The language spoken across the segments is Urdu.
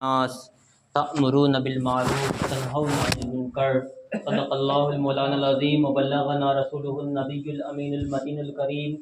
الناس تأمرون بالمعروف تنهون عن المنکر صدق اللہ المولانا العظیم وبلغنا رسوله النبی الامین المتین الکریم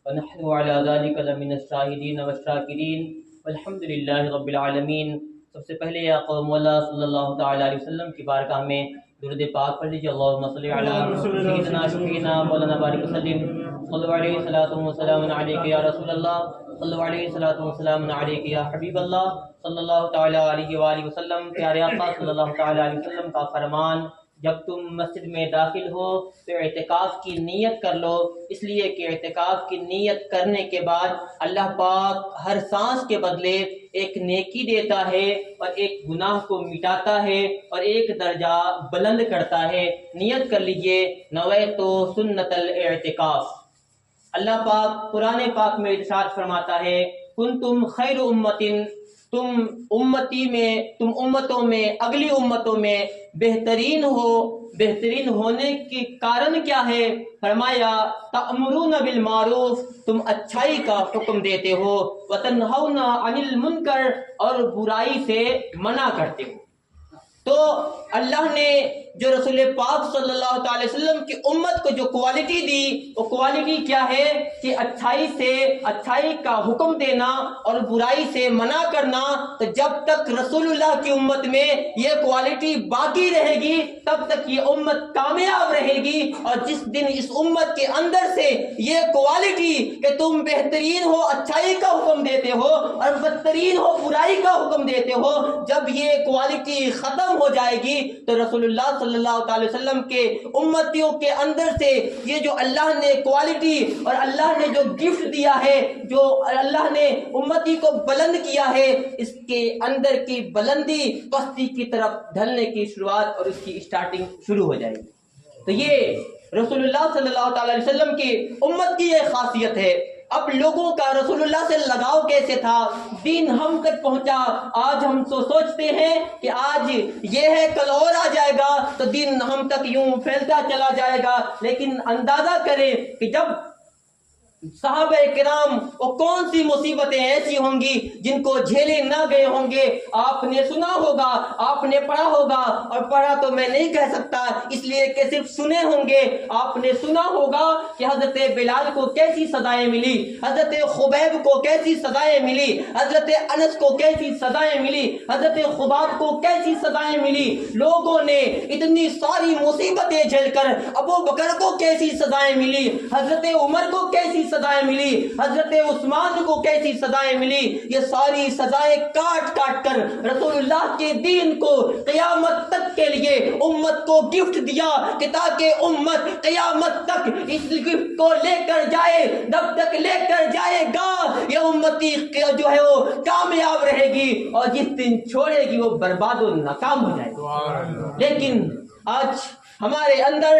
ونحن على ذلك لمن الشاہدین والشاکرین والحمد للہ رب العالمین۔ سب سے پہلے یا قوم اللہ صلی اللہ تعالی علیہ وسلم کی بارگاہ میں درود پاک پڑھ لیجیے۔ اللہم صلی علی سیدنا شفیعنا مولانا بارک وسلم صلی علیہ وسلم وسلام علیک یا رسول اللہ صلی علیہ وسلم علیک یا حبیب اللہ صلی اللہ تعالی علیہ وآلہ وسلم۔ پیارے آقا صلی اللہ تعالی علیہ وسلم کا فرمان، جب تم مسجد میں داخل ہو تو اعتکاف کی نیت کر لو، اس لیے کہ اعتکاف کی نیت کرنے کے بعد اللہ پاک ہر سانس کے بدلے ایک نیکی دیتا ہے اور ایک گناہ کو مٹاتا ہے اور ایک درجہ بلند کرتا ہے۔ نیت کر لیجئے، نویت سنت الاعتکاف۔ اللہ پاک قرآن پاک میں ارشاد فرماتا ہے، کنتم خیر امتن، تم امتوں میں اگلی امتوں میں بہترین ہو۔ بہترین ہونے کی کارن کیا ہے؟ فرمایا تأمرون بالمعروف، تم اچھائی کا حکم دیتے ہو، وتنہون عن المنکر، اور برائی سے منع کرتے ہو۔ تو اللہ نے جو رسول پاک صلی اللہ تعالی وسلم کی امت کو جو کوالٹی دی، وہ کوالٹی کیا ہے کہ اچھائی کا حکم دینا اور برائی سے منع کرنا۔ تو جب تک رسول اللہ کی امت میں یہ کوالٹی باقی رہے گی تب تک یہ امت کامیاب رہے گی، اور جس دن اس امت کے اندر سے یہ کوالٹی کہ تم بہترین ہو، اچھائی کا حکم دیتے ہو، اور بدترین ہو، برائی کا حکم دیتے ہو، جب یہ کوالٹی ختم ہو جائے گی تو رسول اللہ صلی اللہ تعالی وسلم کے امتیوں کے اندر سے یہ جو اللہ نے کوالٹی اور اللہ نے جو گفٹ دیا ہے، جو اللہ نے امتی کو بلند کیا ہے، اس کے اندر کی بلندی پستی کی طرف ڈھلنے کی شروعات اور اس کی سٹارٹنگ شروع ہو جائے گی۔ تو یہ رسول اللہ صلی اللہ تعالی علیہ وسلم کی امت کی یہ خاصیت ہے۔ اب لوگوں کا رسول اللہ سے لگاؤ کیسے تھا؟ دین ہم تک پہنچا، آج ہم سوچتے ہیں کہ آج یہ ہے کل اور آ جائے گا، تو دین ہم تک یوں پھیلتا چلا جائے گا، لیکن اندازہ کریں کہ جب صحابہ کرام وہ کون سی مصیبتیں ایسی ہوں گی جن کو جھیلے نہ گئے ہوں گے۔ آپ نے سنا ہوگا، آپ نے پڑھا ہوگا، اور پڑھا تو میں نہیں کہہ سکتا اس لیے کہ صرف سنے ہوں گے۔ آپ نے سنا ہوگا کہ حضرت بلال کو کیسی سزائیں ملی، حضرت خبیب کو کیسی سزائیں ملی، حضرت انس کو کیسی سزائیں ملی، حضرت خباب کو کیسی سزائیں ملی۔ لوگوں نے اتنی ساری مصیبتیں جھیل کر ابو بکر کو کیسی سزائیں ملی، حضرت عمر کو کیسی سزائیں ملی، حضرت عثمان کو کیسی سزائیں ملی۔ یہ ساری سزائیں کاٹ کاٹ کر رسول اللہ کے دین کو قیامت تک کے لیے امت کو گفٹ دیا کہ تاکہ امت قیامت تک اس گفٹ کو لے کر جائے، جب تک لے کر جائے گا یہ امتی جو ہے وہ کامیاب رہے گی، اور جس دن چھوڑے گی وہ برباد و ناکام ہو جائے گی۔ لیکن آج ہمارے اندر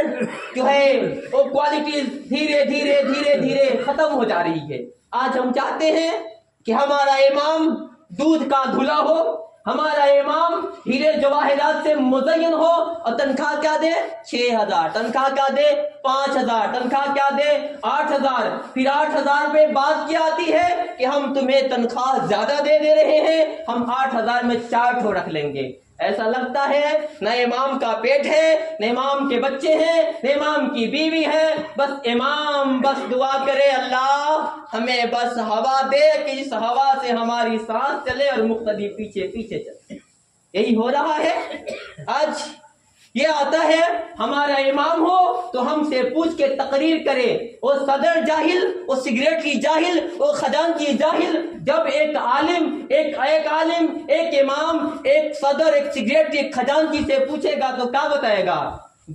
جو ہے وہ کوالٹی دھیرے دھیرے دھیرے دھیرے ختم ہو جا رہی ہے۔ آج ہم چاہتے ہیں کہ ہمارا امام دودھ کا دھلا ہو، ہمارا امام ہیرے جواہرات سے مزین ہو، اور تنخواہ کیا دے؟ 6000، تنخواہ کیا دے؟ 5000، تنخواہ کیا دے؟ 8000۔ پھر 8000 پہ بات کیا آتی ہے کہ ہم تمہیں تنخواہ زیادہ دے رہے ہیں، ہم 8000 میں 4 ٹھو رکھ لیں گے۔ ایسا لگتا ہے نہ امام کا پیٹ ہے، نہ امام کے بچے ہیں، نہ امام کی بیوی ہے، بس امام بس دعا کرے اللہ ہمیں بس ہوا دے کہ اس ہوا سے ہماری سانس چلے اور مقتدی پیچھے پیچھے چلے۔ یہی ہو رہا ہے آج۔ یہ آتا ہے ہمارا امام ہو تو ہم سے پوچھ کے تقریر کرے، وہ صدر جاہل، وہ سیکریٹری جاہل، وہ خزانچی جاہل۔ جب ایک عالم ایک امام، ایک صدر، ایک سیکریٹری، ایک خزانچی سے پوچھے گا تو کیا بتائے گا؟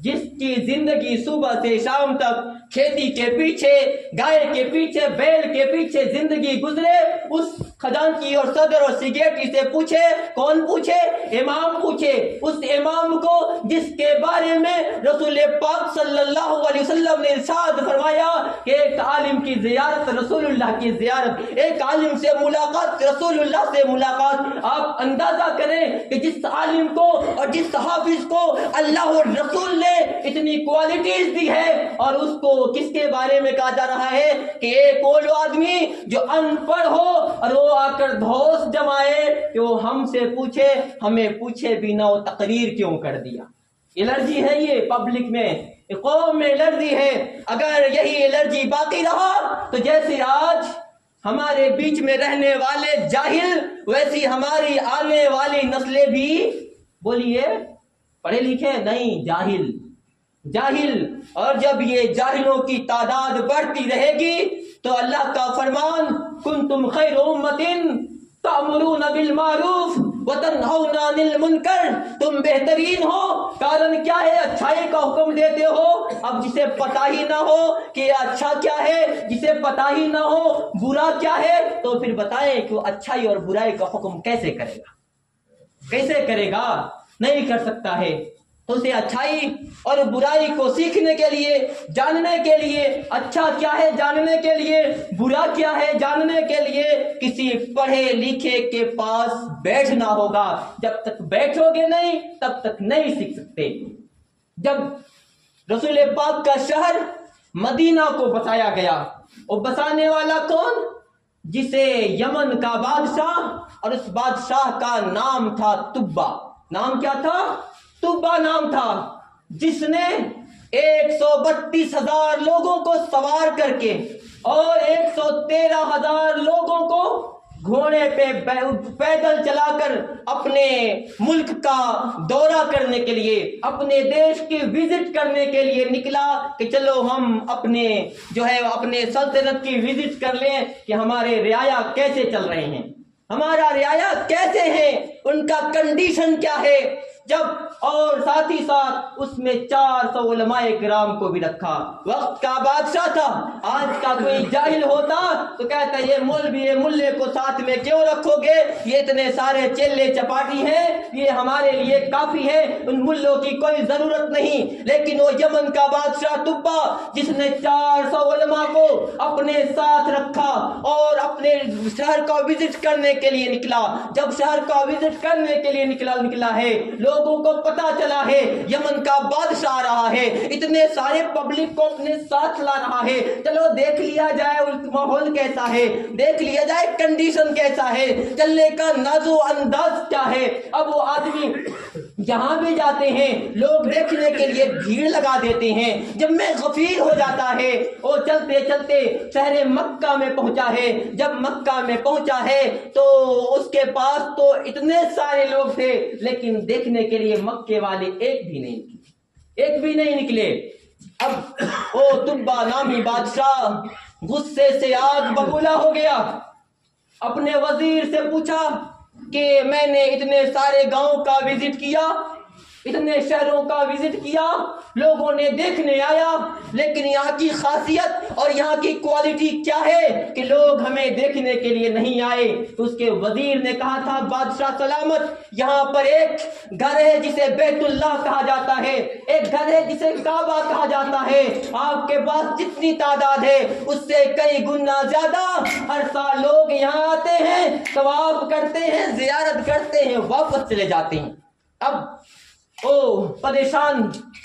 جس کی زندگی صبح سے شام تک کھیتی کے پیچھے، گائے کے پیچھے، بیل کے پیچھے زندگی گزرے، اس خزانچی اور صدر اور سیکریٹری سے پوچھے، کون پوچھے؟ امام پوچھے۔ اس امام کو جس کے بارے میں رسول پاک صلی اللہ علیہ وسلم نے ارشاد فرمایا کہ ایک عالم کی زیارت رسول اللہ کی زیارت، ایک عالم سے ملاقات رسول اللہ سے ملاقات۔ آپ اندازہ کریں کہ جس عالم کو اور جس حافظ کو اللہ اور رسول نے اتنی کوالٹیز دی ہے، اور اس کو وہ کس کے بارے میں کہا جا رہا ہے کہ ایک وہ آدمی جو ان پڑھ ہو اور وہ آ کر دھوس جمائے کہ وہ ہم سے پوچھے، ہمیں پوچھے بنا وہ تقریر کیوں کر دیا۔ الرجی ہے یہ پبلک میں، قوم میں الرجی ہے۔ اگر یہی الرجی باقی رہا تو جیسے آج ہمارے بیچ میں رہنے والے جاہل، ویسی ہماری آنے والی نسلیں بھی، بولیے پڑھے لکھے نہیں، جاہل جاہل۔ اور جب یہ جاہلوں کی تعداد بڑھتی رہے گی تو اللہ کا فرمان کنتم خیر امۃ تأمرون بالمعروف وتنہون عن المنکر، تم بہترین ہو۔ کارن کیا ہے؟ اچھائی کا حکم دیتے ہو۔ اب جسے پتہ ہی نہ ہو کہ اچھا کیا ہے، جسے پتہ ہی نہ ہو برا کیا ہے، تو پھر بتائیں کہ وہ اچھائی اور برائی کا حکم کیسے کرے گا؟ کیسے کرے گا؟ نہیں کر سکتا ہے۔ تو اسے اچھائی اور برائی کو سیکھنے کے لیے، جاننے کے لیے، اچھا کیا ہے جاننے کے لیے، برا کیا ہے جاننے کے لیے کسی پڑھے لکھے کے پاس بیٹھنا ہوگا۔ جب تک بیٹھو گے نہیں تب تک نہیں سیکھ سکتے۔ جب رسول پاک کا شہر مدینہ کو بسایا گیا، وہ بسانے والا کون؟ جسے یمن کا بادشاہ، اور اس بادشاہ کا نام تھا تبا۔ نام کیا تھا؟ تبا نام تھا، جس نے 132,000 لوگوں کو سوار کر کے اور 113,000 لوگوں کو گھوڑے پہ پیدل چلا کر اپنے ملک کا دورہ کرنے کے لیے، اپنے دیش کی وزٹ کرنے کے لیے نکلا کہ چلو ہم اپنے سلطنت کی وزٹ کر لیں کہ ہمارے رعایا کیسے چل رہے ہیں، ہمارا رعایا کیسے ہیں، ان کا کنڈیشن کیا ہے۔ اور ساتھ ہی ساتھ اس میں 400 علماء کرام کو بھی رکھا۔ وقت کا بادشاہ تھا۔ آج کا کوئی جاہل ہوتا تو کہتا یہ مولوی ملے کو ساتھ میں کیوں رکھو گے، یہ اتنے سارے چیلے چپاٹی ہیں، یہ ہمارے لیے کافی ہے، ان ملوں کی کوئی ضرورت نہیں۔ لیکن وہ یمن کا بادشاہ تبا، جس نے 400 علماء کو اپنے ساتھ رکھا اور اپنے شہر کا وزٹ کرنے کے لیے نکلا۔ جب شہر کا وزٹ کرنے کے لیے نکلا ہے، لوگوں کو پتا چلا ہے یمن کا بادشاہ آ رہا ہے، اتنے سارے پبلک کو اپنے ساتھ لا رہا ہے، چلو دیکھ لیا جائے ماحول کیسا ہے، دیکھ لیا جائے کنڈیشن کیسا ہے، چلنے کا ناز و انداز کیا ہے۔ اب وہ آدمی جہاں بھی جاتے ہیں لوگ دیکھنے کے لیے بھیڑ لگا دیتے ہیں، جب میں غفیر ہو جاتا ہے۔ وہ چلتے چلتے شہر مکہ میں پہنچا ہے۔ جب مکہ میں پہنچا ہے تو اس کے پاس تو اتنے سارے لوگ تھے، لیکن دیکھنے کے لیے مکے والے ایک بھی نہیں نکلے۔ اب وہ تبا نامی بادشاہ غصے سے آگ ببولا ہو گیا، اپنے وزیر سے پوچھا کہ میں نے اتنے سارے گاؤں کا وزٹ کیا، اتنے شہروں کا وزٹ کیا، لوگوں نے دیکھنے آیا، لیکن یہاں کی خاصیت اور یہاں کی کوالٹی کیا ہے کہ لوگ ہمیں دیکھنے کے لیے نہیں آئے۔ تو اس کے وزیر نے کہا تھا بادشاہ سلامت، یہاں پر ایک گھر ہے جسے بیت اللہ کہا جاتا ہے، ایک گھر ہے جسے کعبہ کہا جاتا ہے، آپ کے پاس جتنی تعداد ہے اس سے کئی گنا زیادہ ہر سال لوگ یہاں آتے ہیں، طواف کرتے ہیں، زیارت کرتے ہیں، واپس چلے جاتے ہیں۔ اب پریشان،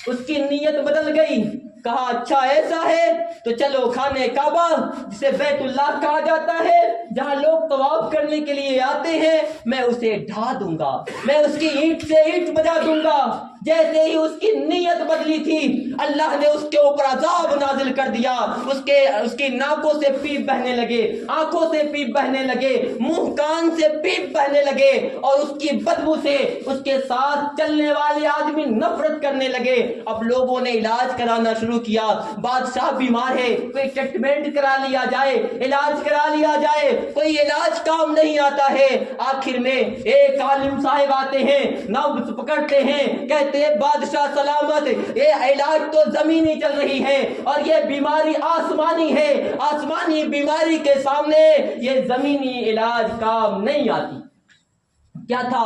اس کی نیت بدل گئی، کہا اچھا ایسا ہے تو چلو خانے کعبہ جسے بیت اللہ کہا جاتا ہے، جہاں لوگ طواف کرنے کے لیے آتے ہیں، میں اسے ڈھا دوں گا، میں اس کی اینٹ سے اینٹ بجا دوں گا۔ جیسے ہی اس کی نیت بدلی تھی، اللہ نے اس کے اوپر عذاب نازل کر دیا۔ اس کی ناکوں سے پیپ بہنے لگے، آنکھوں سے پیپ بہنے لگے، منہ کان سے پیپ بہنے لگے، اور اس کی بدبو سے اس کے ساتھ چلنے والے آدمی نفرت کرنے لگے۔ اب لوگوں نے علاج کرانا شروع کیا، بادشاہ بیمار ہے، کوئی ٹریٹمنٹ کرا لیا جائے، علاج کرا لیا جائے، کوئی علاج کام نہیں آتا ہے۔ آخر میں ایک عالم صاحب آتے ہیں، نبض پکڑتے ہیں، کہتے ہیں بادشاہ سلامت، یہ علاج تو زمینی چل رہی ہے اور یہ بیماری آسمانی ہے، آسمانی بیماری کے سامنے یہ زمینی علاج کام نہیں آتی۔ کیا تھا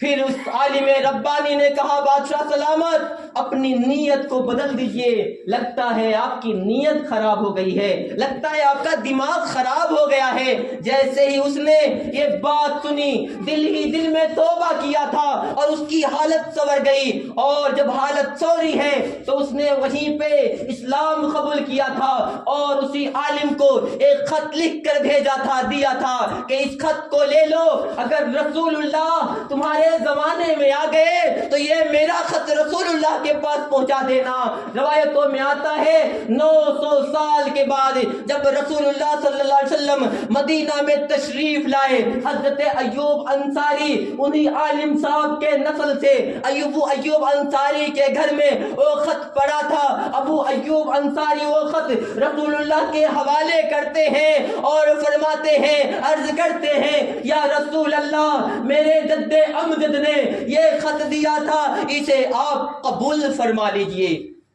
پھر اس عالم ربانی نے کہا بادشاہ سلامت اپنی نیت کو بدل دیجئے، لگتا ہے آپ کی نیت خراب ہو گئی ہے، لگتا ہے آپ کا دماغ خراب ہو گیا ہے۔ جیسے ہی اس نے یہ بات سنی دل ہی دل میں توبہ کیا تھا اور اس کی حالت سنور گئی، اور جب حالت سوری ہے تو اس نے وہیں پہ اسلام قبول کیا تھا اور اسی عالم کو ایک خط لکھ کر بھیجا تھا، دیا تھا کہ اس خط کو لے لو، اگر رسول اللہ تمہارے زمانے میں آ گئے تو یہ میرا خط رسول اللہ کے پاس پہنچا دینا۔ روایتوں میں آتا ہے 900 سال کے بعد جب رسول اللہ صلی اللہ علیہ وسلم مدینہ میں تشریف لائے، حضرت ایوب انصاری انہی عالم صاحب کے نسل سے ایوب انصاری کے گھر میں وہ خط پڑا تھا۔ ابو ایوب انصاری وہ خط رسول اللہ کے حوالے کرتے ہیں اور فرماتے ہیں، عرض کرتے ہیں یا رسول اللہ میرے جد امجد نے یہ خط دیا تھا، اسے آپ قبول فرما لیجئے۔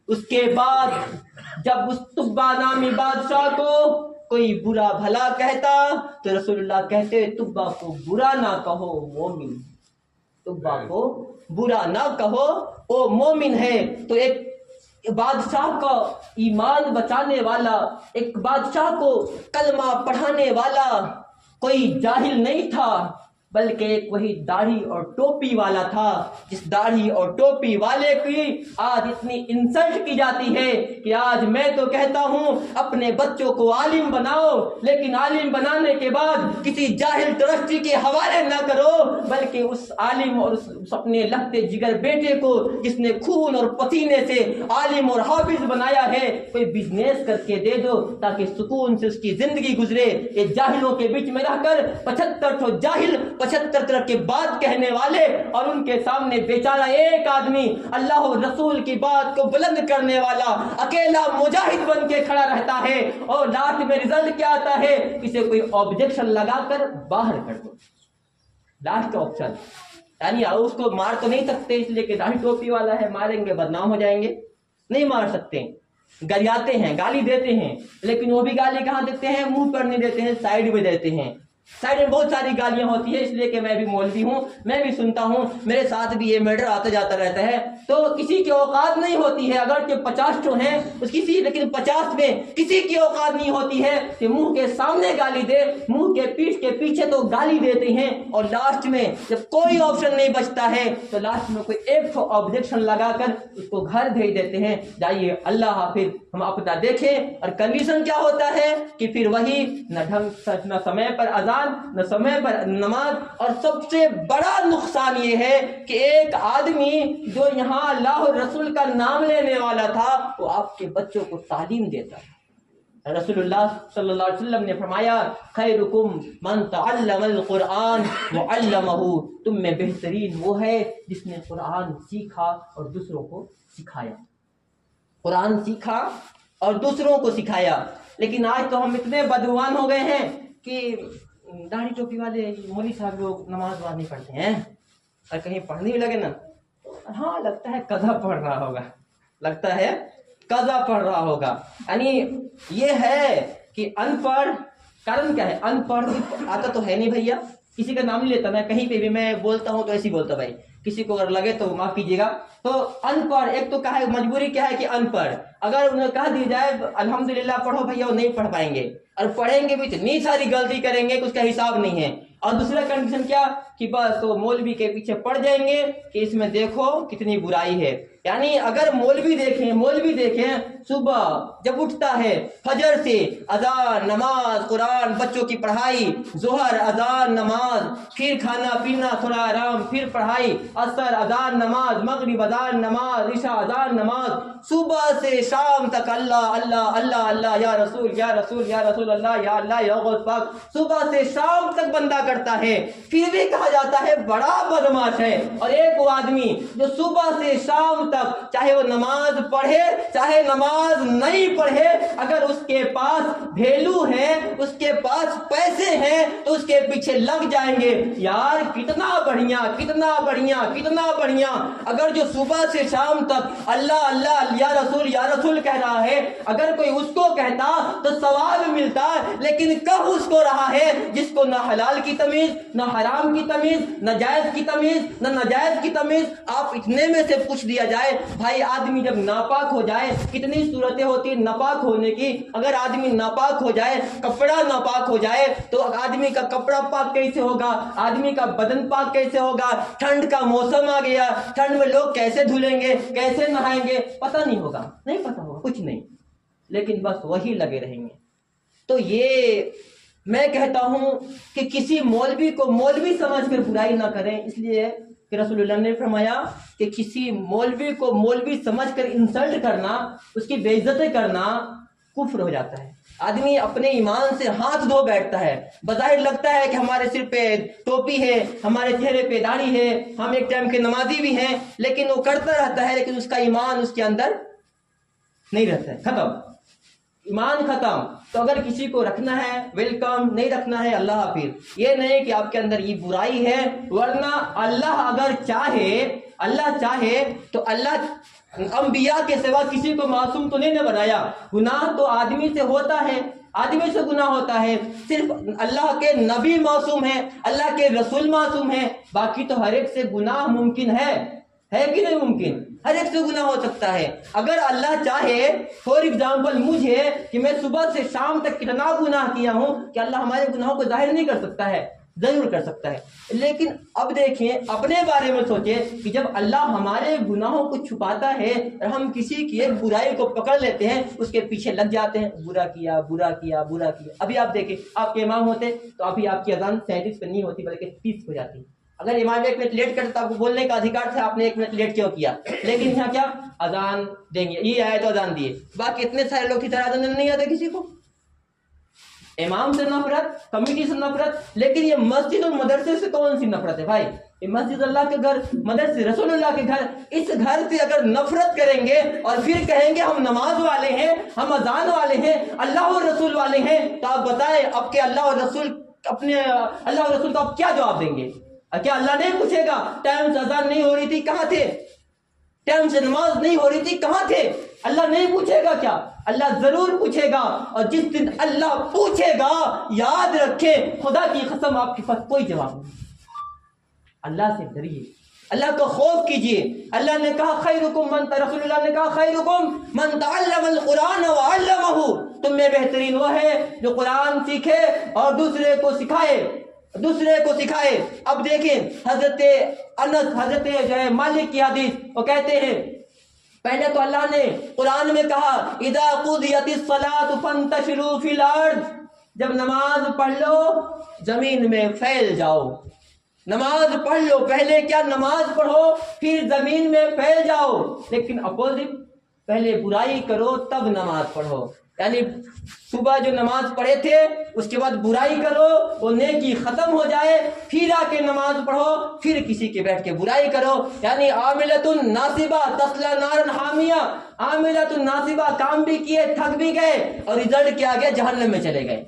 اس کے بعد جب اس تبا نامی بادشاہ کو کوئی برا بھلا کہتا تو رسول اللہ کہتے تبا کو برا نہ کہو مومن، تبا کو برا نہ کہو وہ مومن ہے۔ تو ایک بادشاہ کا ایمان بچانے والا، ایک بادشاہ کو کلمہ پڑھانے والا کوئی جاہل نہیں تھا، بلکہ ایک وہی داڑھی اور ٹوپی والا تھا، جس داڑھی اور ٹوپی والے کی آج اتنی انسلٹ کی جاتی ہے کہ آج میں تو کہتا ہوں اپنے بچوں کو عالم بناؤ، لیکن عالم بنانے کے بعد کسی جاہل ٹرسٹی کے حوالے نہ کرو، بلکہ اس عالم اور اس اپنے لگتے جگر بیٹے کو جس نے خون اور پسینے سے عالم اور حافظ بنایا ہے کوئی بزنس کر کے دے دو تاکہ سکون سے اس کی زندگی گزرے۔ یہ جاہلوں کے بیچ میں رہ کر 75 جاہل 75 طرح کے بات کہنے والے اور ان کے سامنے بیچارہ ایک آدمی اللہ اور رسول کی بات کو بلند کرنے والا اکیلا مجاہد بن کے کھڑا رہتا ہے، اور لاسٹ میں رزلٹ کیا آتا ہے؟ اسے کوئی آبجیکشن لگا کر باہر کر دو، لاسٹ آپشن۔ یعنی اس کو مار تو نہیں سکتے اس لیے کہ داڑھی ٹوپی والا ہے، ماریں گے بدنام ہو جائیں گے، نہیں مار سکتے، گریاتے ہیں، گالی دیتے ہیں، لیکن وہ بھی گالی کہاں دیتے ہیں؟ منہ پر نہیں دیتے ہیں، سائڈ میں دیتے ہیں۔ سائڈ میں بہت ساری گالیاں ہوتی ہیں، اس لیے کہ میں بھی مولوی ہوں، میں بھی سنتا ہوں، میرے ساتھ بھی یہ میٹر آتا جاتا رہتا ہے۔ تو کسی کی اوقات نہیں ہوتی ہے، اگر کہ 50 تو ہیں اس کسی، لیکن 50 میں کسی کی اوقات نہیں ہوتی ہے کہ منہ کے سامنے گالی دے، منہ کے پیٹھ کے پیچھے تو گالی دیتے ہیں، اور لاسٹ میں جب کوئی آپشن نہیں بچتا ہے تو لاسٹ میں کوئی ایک آبجیکشن لگا کر اس کو گھر بھیج دیتے ہیں، جائیے اللہ حافظ۔ ہم اپنا دیکھیں، اور کنڈیشن کیا ہوتا ہے کہ پھر وہی نہ ڈھنگ نہ سمے پر اذان نہ سمے پر نماز، اور سب سے بڑا نقصان یہ ہے کہ ایک آدمی جو یہاں اللہ اور رسول کا نام لینے والا تھا وہ آپ کے بچوں کو تعلیم دیتا ہے۔ رسول اللہ صلی اللہ علیہ وسلم نے فرمایا خیرکم من تعلم القرآن وعلمہ، تم میں بہترین وہ ہے جس نے قرآن سیکھا اور دوسروں کو سکھایا، قرآن سیکھا اور دوسروں کو سکھایا۔ لیکن آج تو ہم اتنے بدگمان ہو گئے ہیں کہ داڑھی ٹوپی والے مولوی صاحب لوگ نماز وہاں نہیں پڑھتے ہیں، اور کہیں پڑھنے بھی لگے نا، ہاں لگتا ہے قضا پڑھ رہا ہوگا، لگتا ہے قضا پڑھ رہا ہوگا۔ یعنی یہ ہے کہ ان پڑھ، کارن کیا ہے؟ ان پڑھ آتا تو ہے نہیں بھیا، کسی کا نام نہیں لیتا میں، کہیں پہ بھی میں بولتا ہوں تو ایسے ہی بولتا بھائی، کسی کو اگر لگے تو معاف کیجیے گا۔ تو ان پڑھ، ایک تو کہا ہے مجبوری کیا ہے کہ ان پڑھ، اگر انہیں کہہ دی جائے الحمدللہ پڑھو بھیا، وہ نہیں پڑھ پائیں گے، اور پڑھیں گے بھی اتنی ساری غلطی کریں گے کہ اس کا حساب نہیں ہے۔ اور دوسرا کنڈیشن کیا کہ بس تو مولوی کے پیچھے پڑ جائیں گے کہ اس میں دیکھو کتنی برائی ہے۔ یعنی اگر مولوی دیکھیں صبح جب اٹھتا ہے فجر سے اذان، نماز، قرآن، بچوں کی پڑھائی، ظہر اذان نماز، پھر کھانا پینا، تھوڑا آرام، پھر پڑھائی، عصر اذان نماز، مغرب اذان نماز، عشاء اذان نماز، صبح سے شام تک اللہ اللہ اللہ اللہ، یا رسول یا رسول یا رسول اللہ، یا اللہ یا غوث پاک، صبح سے شام تک بندہ کرتا ہے، پھر بھی کہا جاتا ہے بڑا بدماش ہے۔ اور ایک وہ آدمی جو صبح سے شام تک چاہے وہ نماز پڑھے چاہے نماز نہیں پڑھے، اگر اس کے پاس ویلو ہے، اس کے پاس پیسے ہیں تو اس کے پیچھے لگ جائیں گے، یار کتنا بڑھیا کتنا بڑھیا کتنا بڑھیا۔ اگر جو صبح سے شام تک اللہ اللہ یا رسول کہہ رہا ہے، اگر کوئی اس کو کہتا تو ثواب ملتا، لیکن کہہ اس کو رہا ہے جس کو نہ حلال کی تمیز نہ حرام کی تمیز تمیز، نہ جائز کی تمیز، نہ ناجائز کی تمیز، آپ اتنے میں سے پوچھ دیا جائے بھائی آدمی جب ناپاک ہو جائے کتنی صورتیں ہوتی ہیں ناپاک ہونے کی. اگر آدمی ناپاک ہو جائے، کپڑا ناپاک ہو جائے تو آدمی کا کپڑا پاک کیسے ہوگا، آدمی کا بدن پاک کیسے ہوگا؟ ٹھنڈ کا موسم آ گیا، ٹھنڈ میں لوگ کیسے دھلیں گے، کیسے نہائیں گے؟ پتہ نہیں ہوگا، نہیں پتہ ہوگا کچھ نہیں، لیکن بس وہی لگے رہیں گے. تو یہ میں کہتا ہوں کہ کسی مولوی کو مولوی سمجھ کر برائی نہ کریں، اس لیے کہ رسول اللہ نے فرمایا کہ کسی مولوی کو مولوی سمجھ کر انسلٹ کرنا، اس کی بے عزتی کرنا کفر ہو جاتا ہے. آدمی اپنے ایمان سے ہاتھ دھو بیٹھتا ہے، بظاہر لگتا ہے کہ ہمارے سر پہ ٹوپی ہے، ہمارے چہرے پہ داڑھی ہے، ہم ایک ٹائم کے نمازی بھی ہیں، لیکن وہ کرتا رہتا ہے، لیکن اس کا ایمان اس کے اندر نہیں رہتا ہے، ختم، ایمان ختم. تو اگر کسی کو رکھنا ہے ویلکم، نہیں رکھنا ہے اللہ حافظ. یہ نہیں کہ آپ کے اندر یہ برائی ہے، ورنہ اللہ اگر چاہے تو اللہ انبیاء کے سوا کسی کو معصوم تو نہیں نہ بنایا. گناہ تو آدمی سے ہوتا ہے، آدمی سے گناہ ہوتا ہے، صرف اللہ کے نبی معصوم ہیں، اللہ کے رسول معصوم ہیں، باقی تو ہر ایک سے گناہ ممکن ہے کہ نہیں ممکن؟ ہر ایک سے گناہ ہو سکتا ہے. اگر اللہ چاہے، فور ایگزامپل مجھے، کہ میں صبح سے شام تک کتنا گناہ کیا ہوں، کہ اللہ ہمارے گناہوں کو ظاہر نہیں کر سکتا ہے؟ ضرور کر سکتا ہے. لیکن اب دیکھیں، اپنے بارے میں سوچیں کہ جب اللہ ہمارے گناہوں کو چھپاتا ہے اور ہم کسی کی ایک برائی کو پکڑ لیتے ہیں، اس کے پیچھے لگ جاتے ہیں، برا کیا برا کیا برا کیا. ابھی آپ دیکھیں، آپ کے امام ہوتے تو ابھی آپ کی اذان 37 پہ نہیں ہوتی بلکہ 30 ہو جاتی. اگر امام 1 منٹ لیٹ کرتا، آپ کو بولنے کا ادھیکار تھا، آپ نے 1 منٹ لیٹ کیوں کیا؟ لیکن یہاں کیا اذان دیں گے، یہ آئے تو اذان دیے. باقی اتنے سارے لوگ کی طرح اذان نہیں آتے کسی کو. امام سے نفرت، کمیٹی سے نفرت، لیکن یہ مسجد اور مدرسے سے کون سی نفرت ہے بھائی؟ یہ مسجد اللہ کے گھر، مدرسے رسول اللہ کے گھر، اس گھر سے اگر نفرت کریں گے اور پھر کہیں گے ہم نماز والے ہیں، ہم اذان والے ہیں، اللہ اور رسول والے ہیں، تو آپ بتائیں اب کے اللہ اور رسول کو آپ کیا جواب دیں گے؟ کیا اللہ نہیں پوچھے گا ٹائم سے اذان نہیں ہو رہی تھی کہاں تھے، ٹائم سے نماز نہیں ہو رہی تھی کہاں تھے؟ اللہ نہیں پوچھے گا کیا؟ اللہ ضرور پوچھے گا. اور جس دن اللہ پوچھے گا، یاد رکھے، خدا کی قسم آپ کے پاس کوئی جواب نہیں. اللہ سے ڈریے، اللہ کا خوف کیجیے. اللہ نے کہا رسول اللہ نے کہا خیرکم من تعلم القرآن وعلمہ، تم میں بہترین وہ ہے جو قرآن سیکھے اور دوسرے کو سکھائے. اب دیکھیں حضرت انس، حضرت جو ہے مالک کی حدیث، وہ کہتے ہیں پہلے تو اللہ نے قرآن میں کہا اذا قضیت الصلاۃ فانتشروا فی الارض، جب نماز پڑھ لو زمین میں پھیل جاؤ. نماز پڑھ لو، پہلے کیا نماز پڑھو پھر زمین میں پھیل جاؤ. لیکن اپوزٹ، پہلے برائی کرو تب نماز پڑھو. یعنی صبح جو نماز پڑھے تھے اس کے بعد برائی کرو، وہ نیکی ختم ہو جائے، پھر آ کے نماز پڑھو، پھر کسی کے بیٹھ کے برائی کرو. یعنی عاملۃ ناصبہ تصلی نارا حامیہ، عاملۃ ناصبہ، کام بھی کیے تھک بھی گئے اور رزلٹ کیا گیا؟ جہنم میں چلے گئے.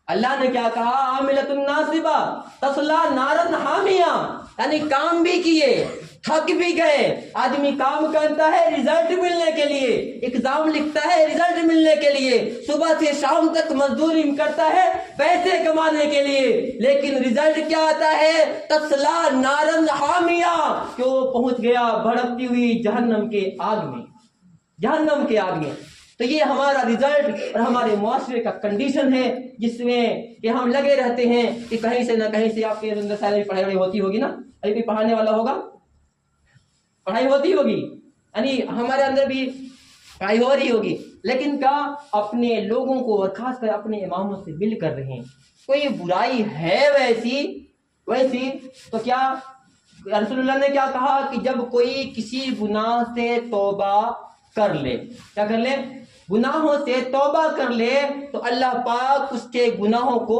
اللہ نے کیا کہا؟ عاملۃ ناصبہ تصلی نارا حامیہ، یعنی کام بھی کیے تھک بھی گئے. آدمی کام کرتا ہے رزلٹ ملنے کے لیے، ایگزام لکھتا ہے رزلٹ ملنے کے لیے، صبح سے شام تک مزدوری کرتا ہے پیسے کمانے کے لیے، لیکن رزلٹ کیا آتا ہے؟ تصلی نارا حامیہ، کہ وہ پہنچ گیا بھڑکتی ہوئی جہنم کے آگ میں. تو یہ ہمارا رزلٹ اور ہمارے معاشرے کا کنڈیشن ہے، جس میں کہ ہم لگے رہتے ہیں کہ کہیں سے نہ کہیں سے. آپ کے اندر ساری پڑھائی ہوتی ہوگی نا، ابھی بھی پڑھانے والا ہوگا، پڑھائی ہوتی ہوگی، یعنی ہمارے اندر بھی پڑھائی ہو رہی ہوگی، لیکن کیا اپنے لوگوں کو اور خاص کر اپنے اماموں سے مل کر رہے ہیں. کوئی برائی ہے ویسی تو کیا رسول اللہ نے کیا کہا کہ جب کوئی کسی گناہ سے توبہ کر لے، کیا کر لے؟ گناہوں سے توبہ کر لے تو اللہ پاک اس کے گناہوں کو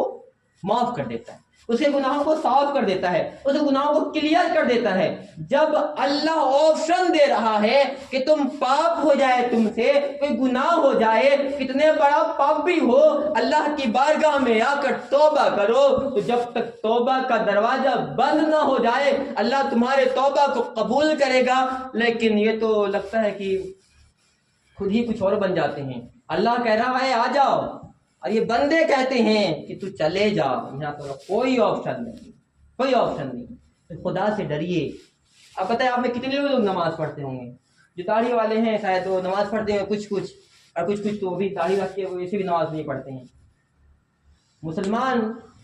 معاف کر دیتا ہے، اس کے گناہوں کو صاف کر دیتا ہے، اس کے گناہوں کو کلیئر کر دیتا ہے. جب اللہ آپشن دے رہا ہے کہ تم پاپ ہو جائے، تم سے کوئی گناہ ہو جائے، کتنے بڑا پاپ بھی ہو، اللہ کی بارگاہ میں آ کر توبہ کرو، تو جب تک توبہ کا دروازہ بند نہ ہو جائے اللہ تمہارے توبہ کو قبول کرے گا. لیکن یہ تو لگتا ہے کہ خود ہی کچھ اور بن جاتے ہیں. اللہ کہہ رہا ہے آ جاؤ، اور یہ بندے کہتے ہیں کہ تو چلے جا. یہاں تو کوئی آپشن نہیں، کوئی آپشن نہیں. خدا سے ڈریے. اب پتہ ہے آپ میں کتنے لوگ نماز پڑھتے ہوں گے؟ جو داڑھی والے ہیں شاید وہ نماز پڑھتے ہیں کچھ اور کچھ تو وہ بھی داڑھی رکھ کے ویسے بھی نماز نہیں پڑھتے ہیں. مسلمان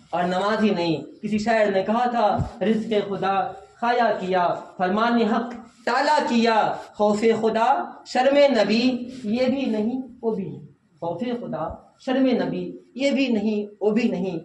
اور نمازی نہیں. کسی شاعر نے کہا تھا رزق خدا کھایا کیا، فرمان حق تالا کیا، خوف خدا شرم نبی یہ بھی نہیں وہ بھی نہیں. خوف خدا شرم نبی یہ بھی نہیں وہ بھی نہیں.